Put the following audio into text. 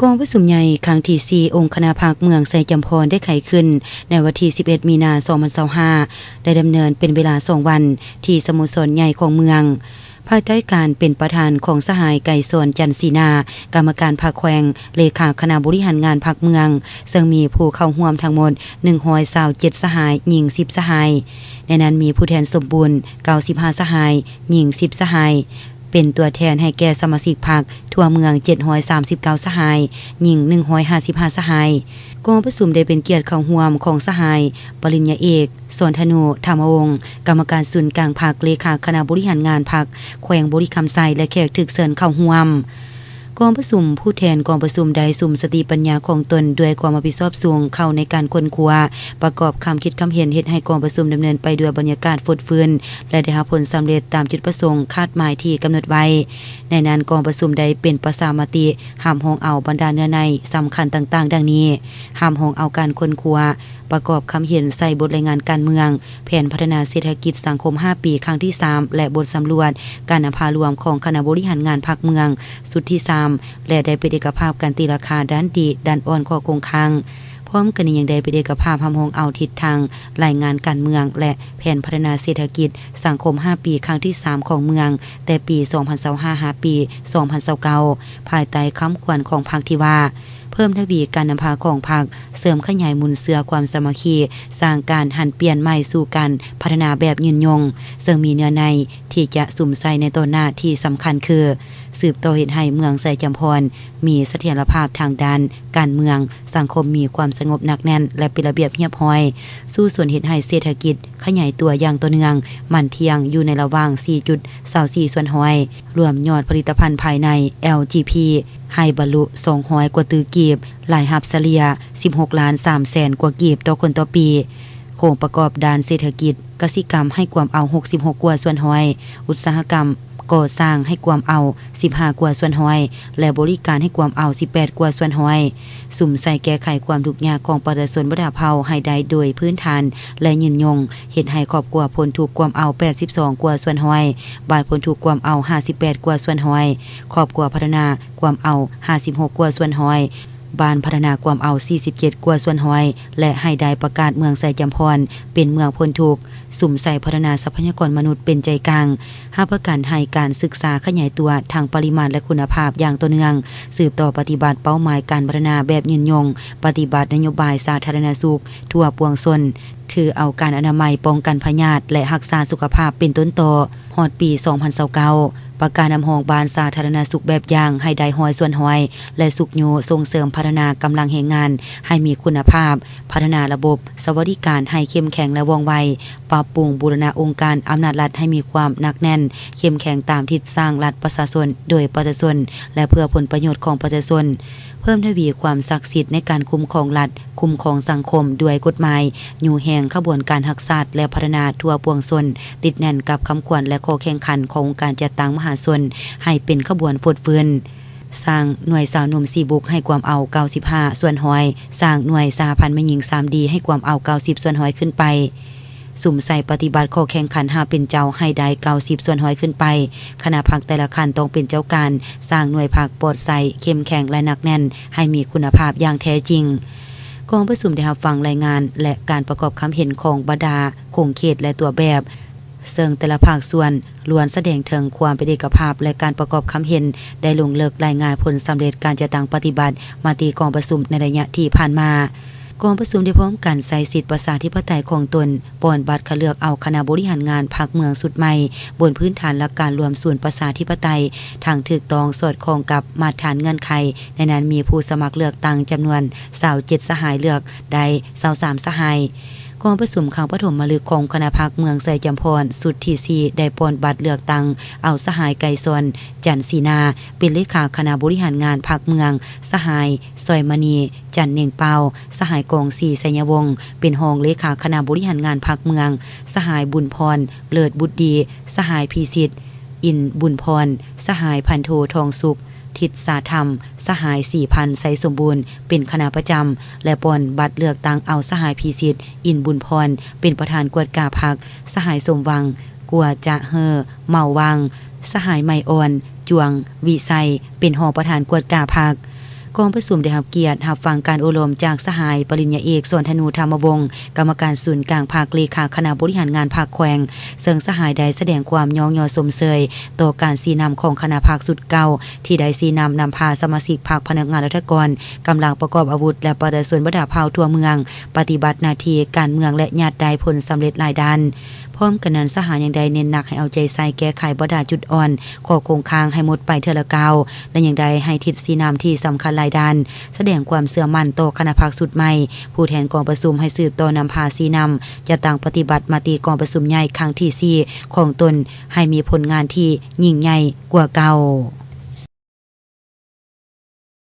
กองประชุมใหญ่ครั้งที่4องค์คณะพรรคเมืองไสจำพรได้ไขขึ้นในวันที่11มีนาคม2025ได้ดำเนินเป็นเวลา2วันที่สโมสรใหญ่ของเมืองภายใต้การเป็นประธานของสหายไก่สวนจันทร์ศรีนากรรมการพรรคแขวงเลขาคณะบริหารงานพรรคเมืองซึ่งมีผู้เข้าร่วมทั้งหมด127สหายหญิง10สหายในนั้นมีผู้แทนสมบูรณ์95สหายหญิง10สหายเป็นตัวแทนให้แก่สมาชิกพรรคทั่วเมือง739สหายหญิง155สหายกองประชุมได้เป็นเกียรติเข้าร่วมของสหายปริญญาเอกสอนธนูธรรมวงศ์กรรมการศูนย์กลางพรรคเลขาคณะบริหารงานพรรคแขวงบริคำไซและแขกถึกเชิญเข้าร่วมกองประชุมผู้แทนกองประชุมได้สุ่มสติปัญญาของตนด้วยความรับผิดชอบสูงเข้าในการค้นคว้าประกอบคำคิดคำเห็นเฮ็ดให้กองประชุมดำเนินไปด้วยบรรยากาศฟดฟื้นและได้รับผลสำเร็จตามจุดประสงค์คาดหมายที่กำหนดไว้ในนั้นกองประชุมได้เป็นประชามติห้ามห้องเอาบรรดาเนื้อในสำคัญต่างๆดังนี้ห้ามห้องเอาการค้นคว้าประกอบคำเห็นใส่บทรายงานการเมืองแผนพัฒนาเศรษฐกิจสังคม5ปีครั้งที่3และบทสำรวจการนำพารวมของคณะบริหารงานพรรคเมืองสุดที่3และได้เป็นเอกภาพการตีราคาด้านดีด้านอ่อนข้อคงค้างพร้อมกันนี้ยังได้เป็นเอกภาพห้ามห้องเอาทิศทางรายงานการเมืองและแผนพัฒนาเศรษฐกิจสังคม5ปีครั้งที่3ของเมืองแต่ปี2025หาปี2029ภายใต้คำขวัญของพรรคที่ว่าเพิ่มทวีการนำพาของพรรคเสริมขยายมูลเสือความสามัคคีสร้างการหันเปลี่ยนใหม่สู่การพัฒนาแบบยืนยงซึ่งมีเนื้อในที่จะสุ่มใส่ในต้นหน้าที่สำคัญคือสืบต่อเห็นให้เมืองไสจำพรมีเสถียรภาพทางด้านการเมืองสังคมมีความสงบหนักแน่นและเป็นระเบียบเรียบร้อยสู้ส่วนเห็นให้เศรษฐกิจขยายตัวอย่างต่อเนื่องมันเที่ยงอยู่ในระหว่าง 4.24 ส่วนห้อยรวมยอดผลิตภัณฑ์ภายใน LGP ให้บรรลุ200กว่าตือกีบรายรับเฉลี่ย16ล้าน3แสนกว่ากีบต่อคนต่อปีโครงประกอบด้านเศรษฐกิจกสิกรรมให้ความเอา66กว่าส่วนห้อยอุตสาหกรรมก่อสร้างให้ความเอา15กว่าส่วนห้อยและบริการให้ความเอา18กว่าส่วนห้อยสุ่มใส่แก้ไขความทุกข์ยากของประชาชนบ่ดาเผาให้ได้โดยพื้นฐานและยืนยงเฮ็ดให้ครอบครัวพ้นทุกข์ความเอา82กว่าส่วนห้อยบ้านพ้นทุกข์ความเอา58กว่าส่วนห้อยครอบครัวพัฒนาความเอา56กว่าส่วนห้อยบ้านพัฒนาความเอา47กว่าส่วนห้อยและให้ได้ประกาศเมืองไสจำพรเป็นเมืองพ้นทุกข์สุ่มใส่พัฒนาทรัพยากรมนุษย์เป็นใจกลางหาประกันให้การศึกษาขยายตัวทางปริมาณและคุณภาพอย่างต่อเนื่องสืบต่อปฏิบัติเป้าหมายการพัฒนาแบบยืนยงปฏิบัตินโยบายสาธารณสุขทั่วปวงชนถือเอาการอนามัยป้องกันพยาธิและรักษาสุขภาพเป็นต้นต่อฮอดปี2029ประกาศนำห้องบานสาธารณสุขแบบอย่างให้ได้ห้อยส่วนห้อยและสุขโยส่งเสริมพัฒนากำลังแรงงานให้มีคุณภาพพัฒนาระบบสวัสดิการให้เข้มแข็งและว่องไวปรับปรุงบูรณะองค์การอำนาจรัฐให้มีความหนักแน่นเข้มแข็งตามทิศสร้างรัฐประชาชนโดยประชาชนและเพื่อผลประโยชน์ของประชาชนเพิ่มทวีความศักดิ์สิทธิ์ในการคุ้มครองรัฐคุ้มครองสังคมด้วยกฎหมายอยู่แห่งขบวนการรักษาและพัฒนาทั่วปวงชนติดแน่นกับคำขวัญและข้อแข่งขันของการจัดตั้งมหาชนให้เป็นขบวนฟดฟื้นสร้างหน่วยสาวหนุ่ม4บุกให้ความเอา95ส่วนห้อยสร้างหน่วยสหพันธ์แม่หญิง3ดีให้ความเอา90ส่วนห้อยขึ้นไปสุ่มใส่ปฏิบัติข้อแข่งขัน5เป็นเจ้าให้ได้90ส่วนห้อยขึ้นไปคณะพรรคแต่ละคันต้องเป็นเจ้าการสร้างหน่วยพรรคปลอดใสเข้มแข็งและหนักแน่นให้มีคุณภาพอย่างแท้จริงกองประชุมได้รับฟังรายงานและการประกอบความเห็นของบรรดาโครงเขตและตัวแบบซึ่งแต่ละภาคส่วนล้วนแสดงถึงความเป็นเอกภาพและการประกอบคำเห็นได้ลงเลิกรายงานผลสำเร็จการจัดตั้งปฏิบัติมาตีกองประชุมในระยะที่ผ่านมากองประชุมได้พร้อมกันใส่สิทธิประชาธิปไตยของตนป้อนบัตรคัดเลือกเอาคณะบริหารงานพรรคเมืองสุดใหม่บนพื้นฐานหลักการรวมส่วนประชาธิปไตยทางถูกต้องสอดคล้องกับมาตรฐานเงื่อนไขในนั้นมีผู้สมัครเลือกตั้งจำนวน27สหายเลือกได้23สหายกองประชุมครั้งปฐมฤกษ์ของคณะพรรคเมืองไสจำพรสุดที่4ได้ป้อนบัตรเลือกตั้งเอาสหายไก่ซอนจันทร์ศรีนาเป็นเลขาคณะบริหารงานพรรคเมืองสหายซอยมณีจันเน่งเปาสหายกอง4ไสยวงศ์เป็นรองเลขาคณะบริหารงานพรรคเมืองสหายบุญพรเลิศบุตรดีสหายพิสิทธิ์อินบุญพรสหายพันโททองสุขทิศสาธรรมสหาย4,000ไสสมบูรณ์เป็นคณะประจำและปอนบัตรเลือกตั้งเอาสหายพิสิทธิ์อินบุญพรเป็นประธานกวดกาพรรคสหายสมวังกัวจะเฮอเมาวังสหายไมอ่อนจวงวิไซเป็นรองประธานกวดกาพรรค กองประชุมได้รับเกียรติรับฟังการอบรมจากสหายปริญญาเอกสวนธนูธรรมวงศ์กรรมการศูนย์กลางภาคเลขาคณะบริหารงานภาคแขวงซึ่งสหายได้แสดงความยอมสมเสยต่อการสีนำของคณะภาคสุดเก่าที่ได้สีนำพาสมาชิกภาคพนักงานราชการกำลังประกอบอาวุธและประชาชนบดาเผาทั่วเมืองปฏิบัติหน้าที่การเมืองและญาติได้ผลสำเร็จหลายด้านพร้อมกันนั้นสหายยังได้เน้นหนักให้เอาใจใส่แก้ไขบ่ดาจุดอ่อนข้อคงค้างให้หมดไปเทื่อละกาวและยังได้ให้ทิศสีนำที่สำคัญหลายด้านแสดงความเชื่อมั่นต่อคณะภาคสุดใหม่ผู้แทนกองประชุมให้สืบต่อนำพาสีนำจะตั้งปฏิบัติมติกองประชุมใหญ่ครั้งที่4ของตนให้มีผลงานที่ยิ่งใหญ่กว่าเก่า